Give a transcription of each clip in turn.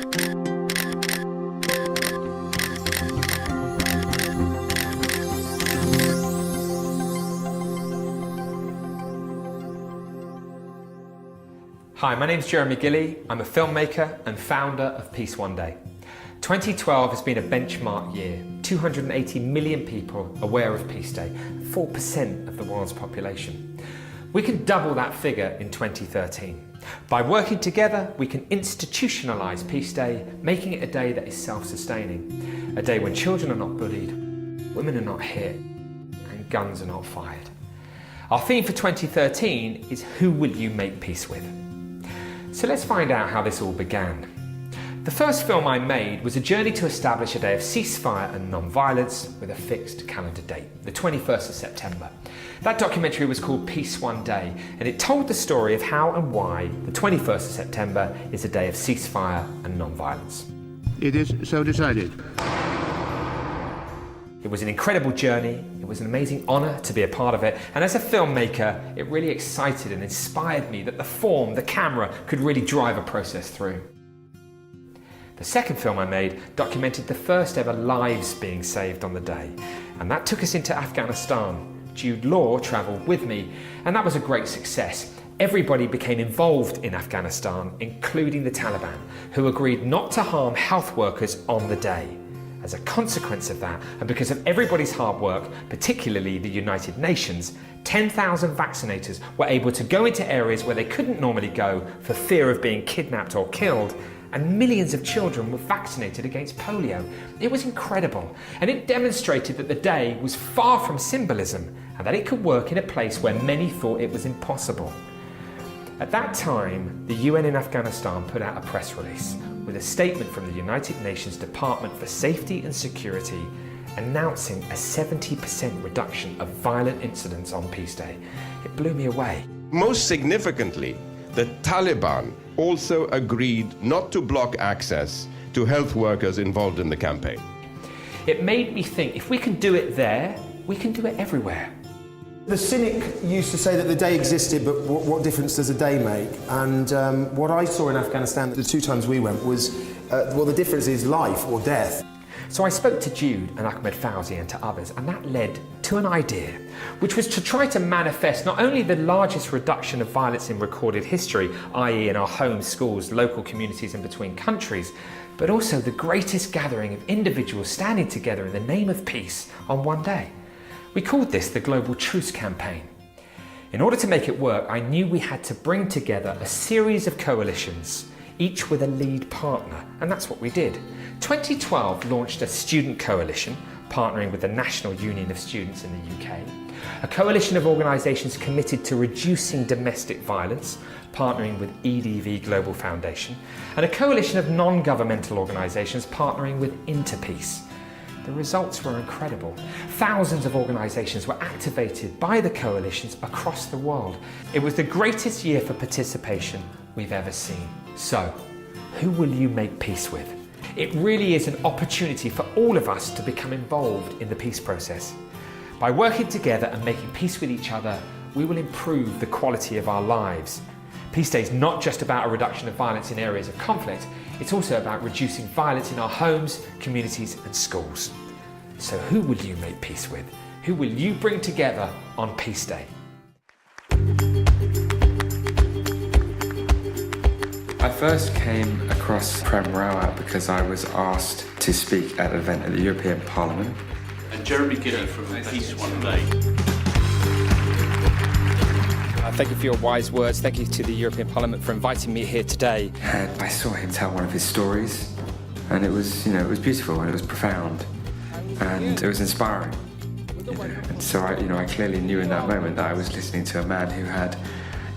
Hi, my name's Jeremy Gilley. I'm a filmmaker and founder of Peace One Day. 2012 has been a benchmark year. 280 million people aware of Peace Day, 4% of the world's population. We can double that figure in 2013. By working together, we can institutionalise Peace Day, making it a day that is self-sustaining. A day when children are not bullied, women are not hit, and guns are not fired. Our theme for 2013 is who will you make peace with? So let's find out how this all began. The first film I made was a journey to establish a day of ceasefire and non-violence with a fixed calendar date, the 21st of September. That documentary was called Peace One Day, and it told the story of how and why the 21st of September is a day of ceasefire and non-violence. It is so decided. It was an incredible journey, it was an amazing honour to be a part of it, and as a filmmaker, it really excited and inspired me that the form, the camera, could really drive a process through. The second film I made documented the first ever lives being saved on the day, and that took us into Afghanistan. Jude Law travelled with me, and that was a great success. Everybody became involved in Afghanistan, including the Taliban, who agreed not to harm health workers on the day. As a consequence of that, and because of everybody's hard work, particularly the United Nations, 10,000 vaccinators were able to go into areas where they couldn't normally go for fear of being kidnapped or killed, and millions of children were vaccinated against polio. It was incredible, and it demonstrated that the day was far from symbolism, and that it could work in a place where many thought it was impossible. At that time, the UN in Afghanistan put out a press release with a statement from the United Nations Department for Safety and Security announcing a 70% reduction of violent incidents on Peace Day. It blew me away. Most significantly, the Taliban also agreed not to block access to health workers involved in the campaign. It made me think, if we can do it there, we can do it everywhere. The cynic used to say that the day existed, but what difference does a day make? And what I saw in Afghanistan the two times we went was, well, the difference is life or death. So I spoke to Jude and Ahmed Fauzi and to others, and that led to an idea, which was to try to manifest not only the largest reduction of violence in recorded history, i.e. in our homes, schools, local communities and between countries, but also the greatest gathering of individuals standing together in the name of peace on one day. We called this the Global Truce Campaign. In order to make it work, I knew we had to bring together a series of coalitions, each with a lead partner, and that's what we did. 2012 launched a student coalition, partnering with the National Union of Students in the UK, a coalition of organisations committed to reducing domestic violence, partnering with EDV Global Foundation, and a coalition of non-governmental organisations partnering with Interpeace. The results were incredible. Thousands of organisations were activated by the coalitions across the world. It was the greatest year for participation we've ever seen. So, who will you make peace with? It really is an opportunity for all of us to become involved in the peace process. By working together and making peace with each other, we will improve the quality of our lives. Peace Day is not just about a reduction of violence in areas of conflict, it's also about reducing violence in our homes, communities and schools. So who will you make peace with? Who will you bring together on Peace Day? I first came across Prem Rawat because I was asked to speak at an event at the European Parliament. And Jeremy Gilley from Peace One Day. Thank you for your wise words. Thank you to the European Parliament for inviting me here today. And I saw him tell one of his stories, and it was, it was beautiful and it was profound, and it was inspiring. And so I clearly knew in that moment that I was listening to a man who had,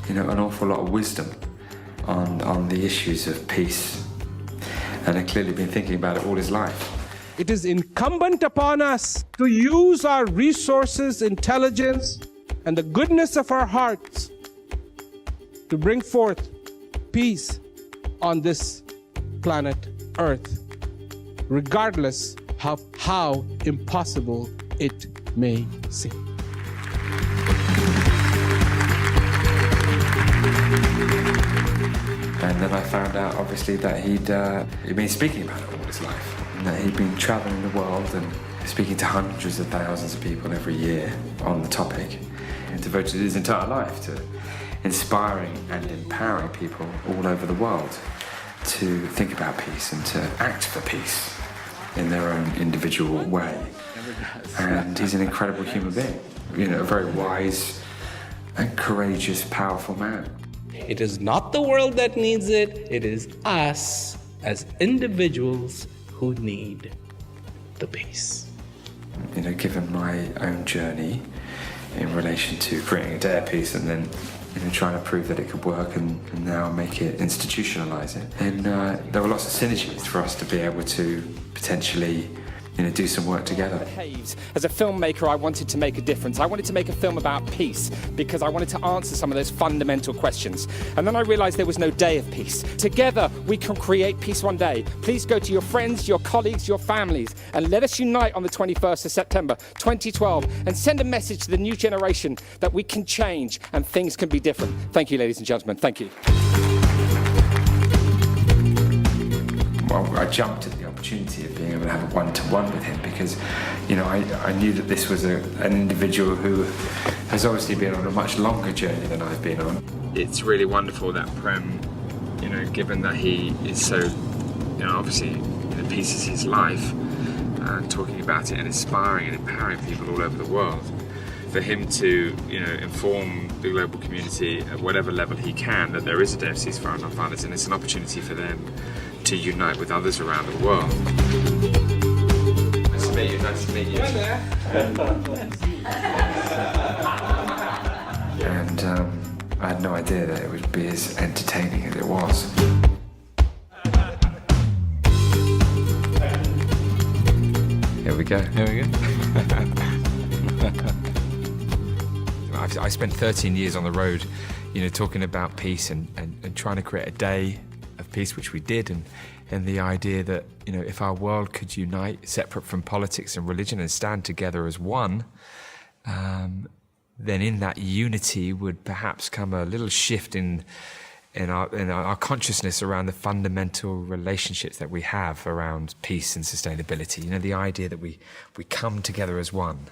an awful lot of wisdom on the issues of peace, and had clearly been thinking about it all his life. It is incumbent upon us to use our resources, intelligence, and the goodness of our hearts to bring forth peace on this planet Earth, regardless of how impossible it may seem. And then I found out, obviously, that he'd been speaking about it all his life, and that he'd been traveling the world and speaking to hundreds of thousands of people every year on the topic, and devoted his entire life to inspiring and empowering people all over the world to think about peace and to act for peace in their own individual way. And he's an incredible human being, a very wise and courageous, powerful man. It is not the world that needs it, it is us as individuals who need the peace. Given my own journey in relation to creating a day of peace and then trying to prove that it could work and now make it, institutionalize it, and there were lots of synergies for us to be able to potentially do some work together. As a filmmaker, I wanted to make a difference. I wanted to make a film about peace because I wanted to answer some of those fundamental questions. And then I realized there was no day of peace. Together, we can create peace one day. Please go to your friends, your colleagues, your families, and let us unite on the 21st of September 2012 and send a message to the new generation that we can change and things can be different. Thank you, ladies and gentlemen. Thank you. Well, I jumped at the opportunity of being able to have a one-to-one with him because, I knew that this was an individual who has obviously been on a much longer journey than I've been on. It's really wonderful that Prem, given that he is so, obviously, peace is his life, talking about it and inspiring and empowering people all over the world, for him to, inform the global community at whatever level he can that there is a day of ceasefire and non-violence, and it's an opportunity for them to unite with others around the world. Nice to meet you. Nice to meet you. And I had no idea that it would be as entertaining as it was. Here we go. I spent 13 years on the road, talking about peace and trying to create a day of peace, which we did, and the idea that, if our world could unite, separate from politics and religion, and stand together as one, then in that unity would perhaps come a little shift in our consciousness around the fundamental relationships that we have around peace and sustainability. The idea that we come together as one.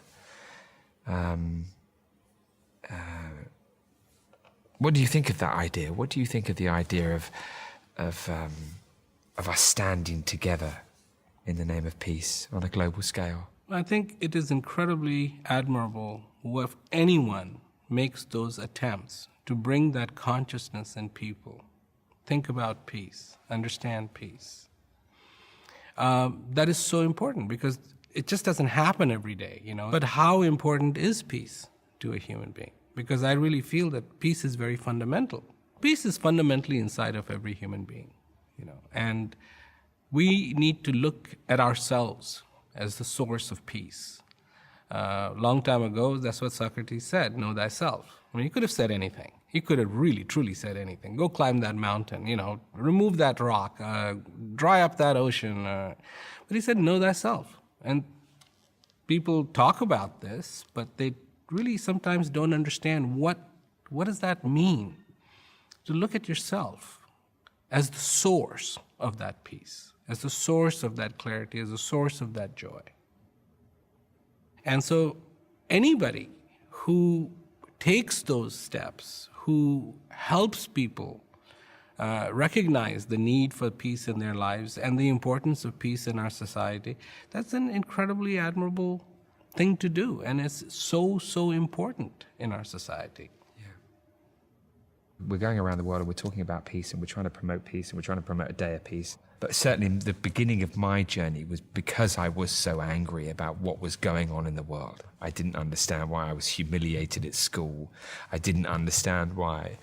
What do you think of that idea? What do you think of the idea of us standing together in the name of peace on a global scale? I think it is incredibly admirable if anyone makes those attempts to bring that consciousness in people. Think about peace, understand peace. That is so important because it just doesn't happen every day, But how important is peace to a human being? Because I really feel that peace is very fundamental. Peace is fundamentally inside of every human being, and we need to look at ourselves as the source of peace. Long time ago, that's what Socrates said, know thyself. He could have said anything. He could have really, truly said anything. Go climb that mountain, remove that rock, dry up that ocean. But he said, know thyself. And people talk about this, but they really sometimes don't understand what does that mean? To look at yourself as the source of that peace, as the source of that clarity, as the source of that joy. And so anybody who takes those steps, who helps people recognize the need for peace in their lives and the importance of peace in our society, that's an incredibly admirable thing to do, and it's so important in our society. We're going around the world and we're talking about peace and we're trying to promote peace and we're trying to promote a day of peace. But certainly the beginning of my journey was because I was so angry about what was going on in the world. I didn't understand why I was humiliated at school. I didn't understand why,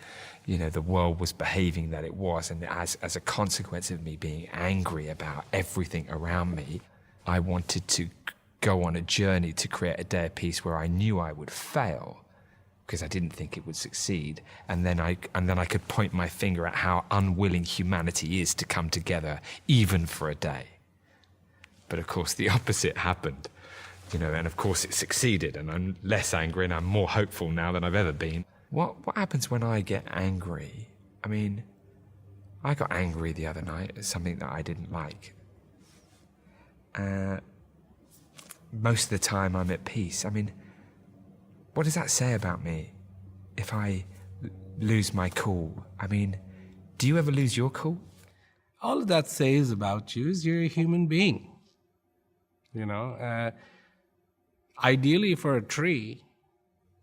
the world was behaving that it was. And as a consequence of me being angry about everything around me, I wanted to go on a journey to create a day of peace where I knew I would fail, because I didn't think it would succeed, and then I could point my finger at how unwilling humanity is to come together, even for a day. But of course, the opposite happened, and of course it succeeded, and I'm less angry and I'm more hopeful now than I've ever been. What happens when I get angry? I I got angry the other night at something that I didn't like. Most of the time I'm at peace. I mean, what does that say about me if I lose my cool? I mean, do you ever lose your cool? All that says about you is you're a human being. Ideally for a tree,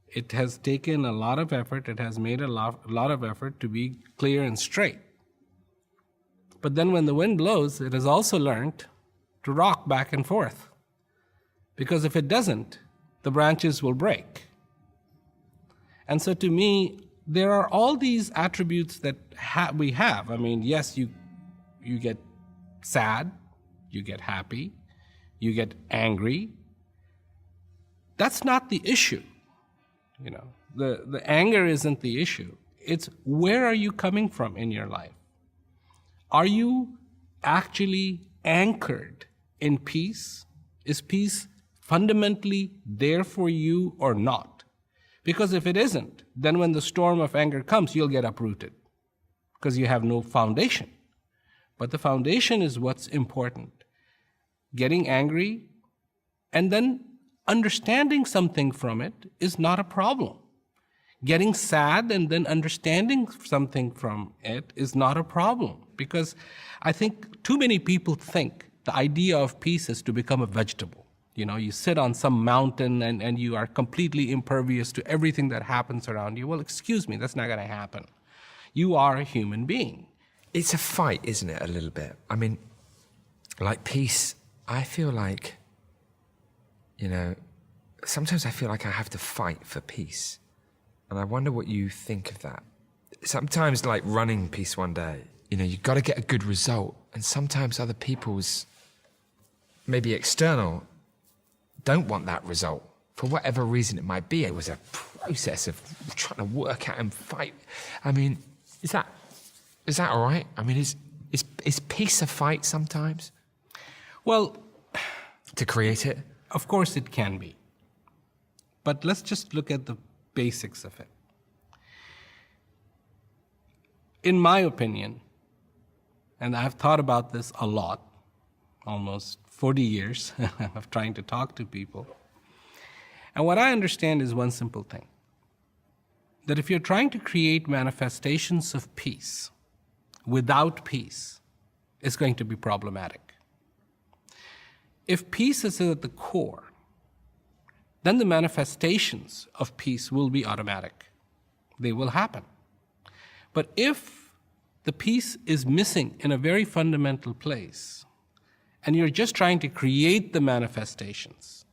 it has taken a lot of effort, it has made a lot of effort to be clear and straight. But then when the wind blows, it has also learned to rock back and forth. Because if it doesn't, the branches will break. And so to me, there are all these attributes that we have. I mean, yes, you get sad, you get happy, you get angry. That's not the issue. The anger isn't the issue. It's where are you coming from in your life? Are you actually anchored in peace? Is peace fundamentally there for you or not? Because if it isn't, then when the storm of anger comes, you'll get uprooted because you have no foundation. But the foundation is what's important. Getting angry and then understanding something from it is not a problem. Getting sad and then understanding something from it is not a problem. Because I think too many people think the idea of peace is to become a vegetable. You sit on some mountain and you are completely impervious to everything that happens around you. Well, excuse me, that's not going to happen. You are a human being. It's a fight, isn't it, a little bit? I mean, like peace, I feel like, sometimes I feel like I have to fight for peace. And I wonder what you think of that. Sometimes, like running peace one day, you've got to get a good result. And sometimes other people's, maybe external, don't want that result. For whatever reason it might be. It was a process of trying to work out and fight. I mean, is that all right? I mean, is peace a fight sometimes? Well, to create it? Of course it can be. But let's just look at the basics of it. In my opinion, and I've thought about this a lot, almost 40 years of trying to talk to people, and what I understand is one simple thing. That if you're trying to create manifestations of peace without peace, it's going to be problematic. If peace is at the core, then the manifestations of peace will be automatic. They will happen. But if the peace is missing in a very fundamental place, and you're just trying to create the manifestations,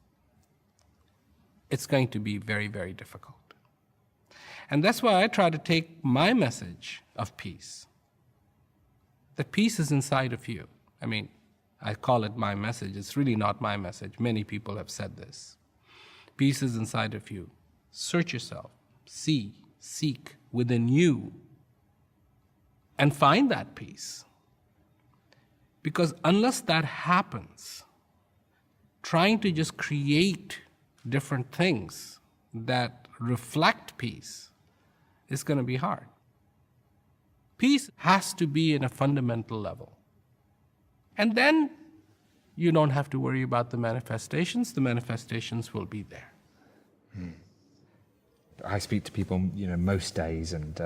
it's going to be very, very difficult. And that's why I try to take my message of peace. That peace is inside of you. I mean, I call it my message. It's really not my message. Many people have said this. Peace is inside of you. Search yourself. See, seek within you, and find that peace. Because unless that happens, trying to just create different things that reflect peace is going to be hard. Peace has to be in a fundamental level. And then you don't have to worry about the manifestations. The manifestations will be there. I speak to people, most days, and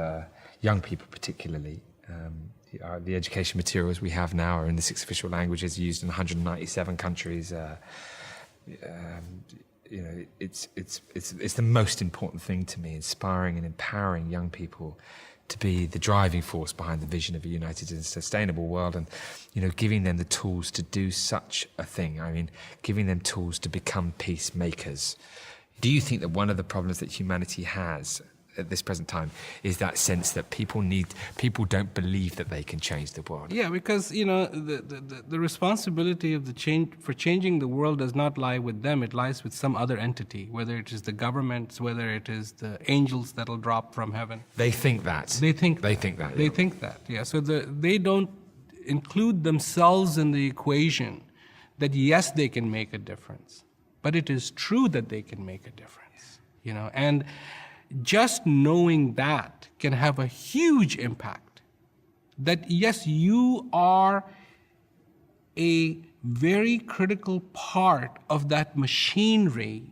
young people particularly. The education materials we have now are in the 6 official languages, used in 197 countries. It's the most important thing to me, inspiring and empowering young people to be the driving force behind the vision of a united and sustainable world, and giving them the tools to do such a thing. I mean, giving them tools to become peacemakers. Do you think that one of the problems that humanity has at this present time is that sense that people don't believe that they can change the world? Yeah, because the responsibility of for changing the world does not lie with them. It lies with some other entity, whether it is the governments, whether it is the angels that'll drop from heaven. They think that. They think that. They think that. Yeah. So they don't include themselves in the equation. That yes, they can make a difference, but it is true that they can make a difference. And just knowing that can have a huge impact that yes, you are a very critical part of that machinery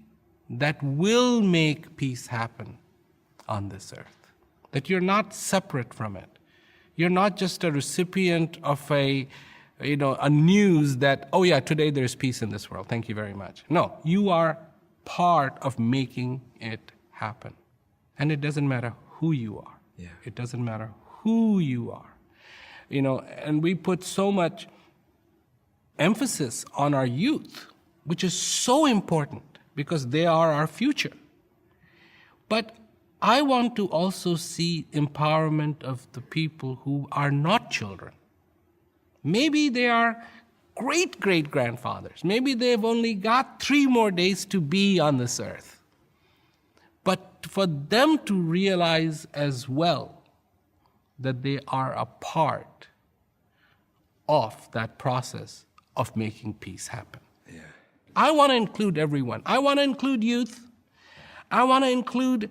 that will make peace happen on this earth. That you're not separate from it. You're not just a recipient of a news that, oh yeah, today there's peace in this world, thank you very much. No, you are part of making it happen. And it doesn't matter who you are. Yeah. It doesn't matter who you are. And we put so much emphasis on our youth, which is so important because they are our future. But I want to also see empowerment of the people who are not children. Maybe they are great-great-grandfathers. Maybe they've only got 3 more days to be on this earth. But for them to realize as well that they are a part of that process of making peace happen. Yeah. I want to include everyone. I want to include youth. I want to include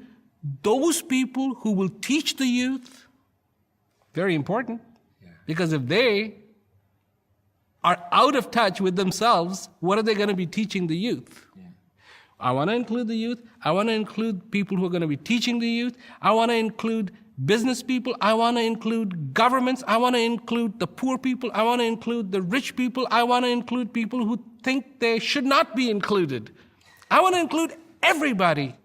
those people who will teach the youth. Very important. Yeah. Because if they are out of touch with themselves, what are they going to be teaching the youth? Yeah. I want to include the youth. I want to include people who are going to be teaching the youth. I want to include business people. I want to include governments. I want to include the poor people. I want to include the rich people. I want to include people who think they should not be included. I want to include everybody.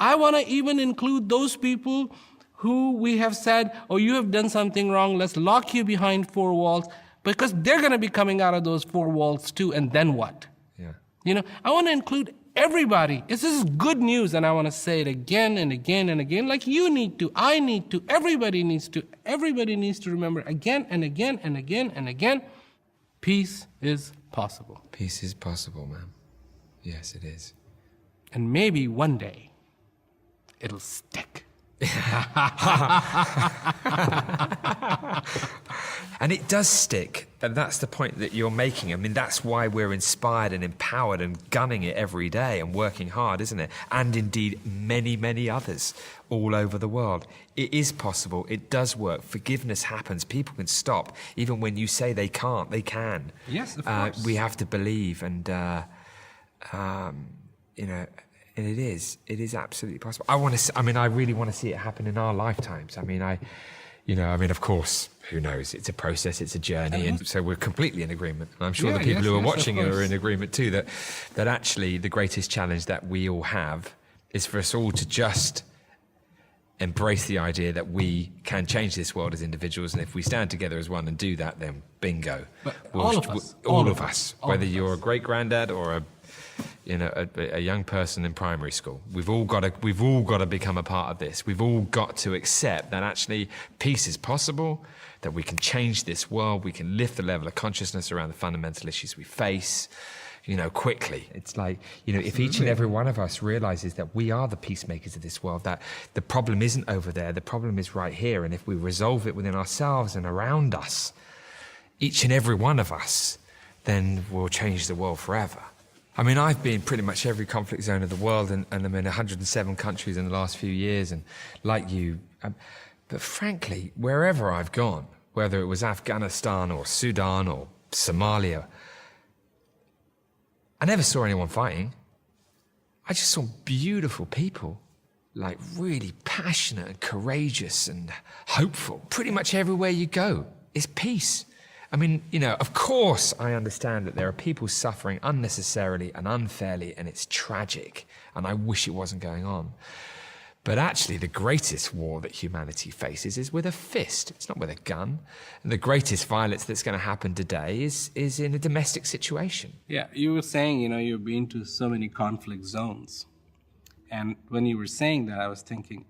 I want to even include those people who we have said, oh, you have done something wrong, let's lock you behind 4 walls, because they're going to be coming out of those 4 walls too, and then what? Yeah. I want to include everybody. This is good news, and I want to say it again and again and again, like you need to, I need to, everybody needs to remember again and again and again and again, peace is possible. Peace is possible, man. Yes, it is. And maybe one day, it'll stick. And it does stick, and that's the point that you're making. I mean, that's why we're inspired and empowered and gunning it every day and working hard, isn't it? And indeed, many, many others all over the world. It is possible. It does work. Forgiveness happens. People can stop. Even when you say they can't, they can. Yes, of course. We have to believe, and and it is absolutely possible. I really want to see it happen in our lifetimes. Of course, who knows? It's a process, it's a journey, and so we're completely in agreement. And I'm sure the people who are watching are in agreement too, that actually the greatest challenge that we all have is for us all to just embrace the idea that we can change this world as individuals, and if we stand together as one and do that, then bingo. But all of us, whether you're a great-granddad or a young person in primary school, we've all got to become a part of this. We've all got to accept that actually peace is possible, that we can change this world, we can lift the level of consciousness around the fundamental issues we face, quickly. It's like, if each and every one of us realizes that we are the peacemakers of this world, that the problem isn't over there, the problem is right here, and if we resolve it within ourselves and around us, each and every one of us, then we'll change the world forever. I've been pretty much every conflict zone of the world, and I'm in 107 countries in the last few years, and like you, but frankly, wherever I've gone, whether it was Afghanistan or Sudan or Somalia, I never saw anyone fighting. I just saw beautiful people, like really passionate and courageous and hopeful. Pretty much everywhere you go is peace. Of course I understand that there are people suffering unnecessarily and unfairly, and it's tragic, and I wish it wasn't going on. But actually, the greatest war that humanity faces is with a fist. It's not with a gun. And the greatest violence that's going to happen today is in a domestic situation. Yeah, you were saying, you've been to so many conflict zones. And when you were saying that, I was thinking,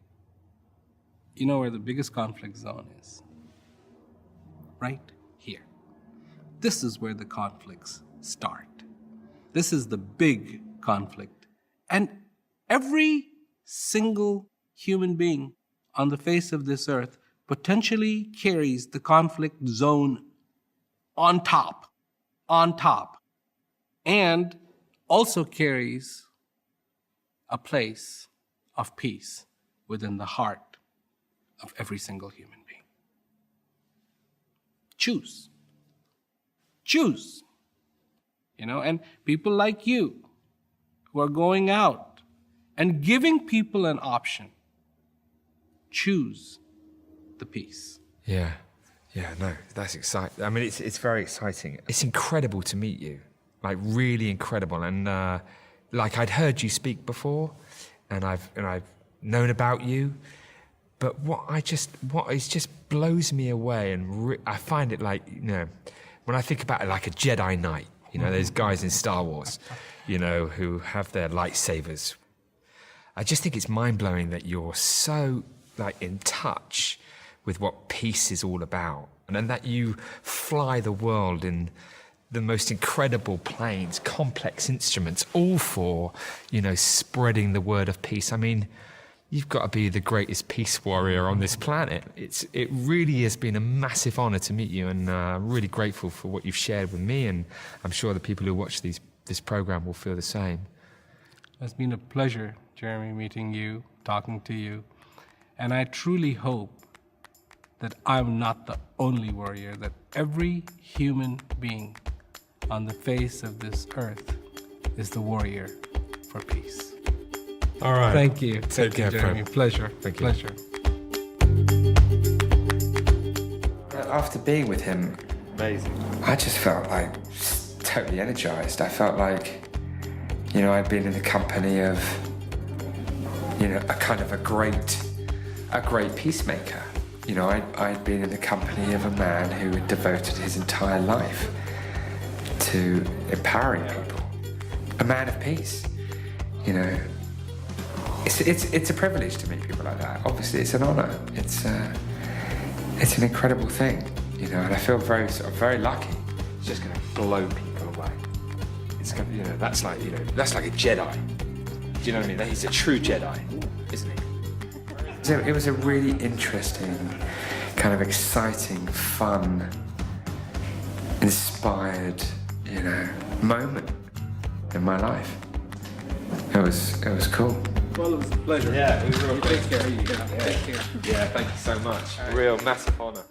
where the biggest conflict zone is? Right here. This is where the conflicts start. This is the big conflict. And every single human being on the face of this earth potentially carries the conflict zone on top, and also carries a place of peace within the heart of every single human being. Choose. Choose. You know, and people like you who are going out and giving people an option. Choose the peace. Yeah, no, that's exciting. I mean, it's very exciting. It's incredible to meet you, like really incredible. And like I'd heard you speak before, and I've known about you, but what just blows me away, and I find it like, you know, when I think about it like a Jedi Knight, you know, those guys in Star Wars, you know, who have their lightsabers. I just think it's mind-blowing that you're so like in touch with what peace is all about, and then that you fly the world in the most incredible planes, complex instruments, all for, you know, spreading the word of peace. I mean, you've got to be the greatest peace warrior on this planet. It really has been a massive honor to meet you, and I'm really grateful for what you've shared with me, and I'm sure the people who watch this program will feel the same. It's been a pleasure, Jeremy, meeting you, talking to you, and I truly hope that I'm not the only warrior, that every human being on the face of this earth is the warrior for peace. All right. Thank you. Take care, Jeremy. friend. Pleasure. Thank you. Pleasure. After being with him, Amazing. I just felt like totally energized. I felt like, you know, I'd been in the company of, you know, a great peacemaker. You know, I'd been in the company of a man who had devoted his entire life to empowering people. A man of peace. You know, it's a privilege to meet people like that. Obviously, it's an honor. It's an incredible thing. You know, and I feel very lucky. It's just going to blow people away. It's going to, you know, that's like a Jedi. Do you know what I mean? He's a true Jedi, isn't he? It was a really interesting, kind of exciting, fun, inspired, you know, moment in my life. It was cool. Well, it was a pleasure. Yeah, it was real. Take care. Take care. Yeah, thank you so much. Real massive honor.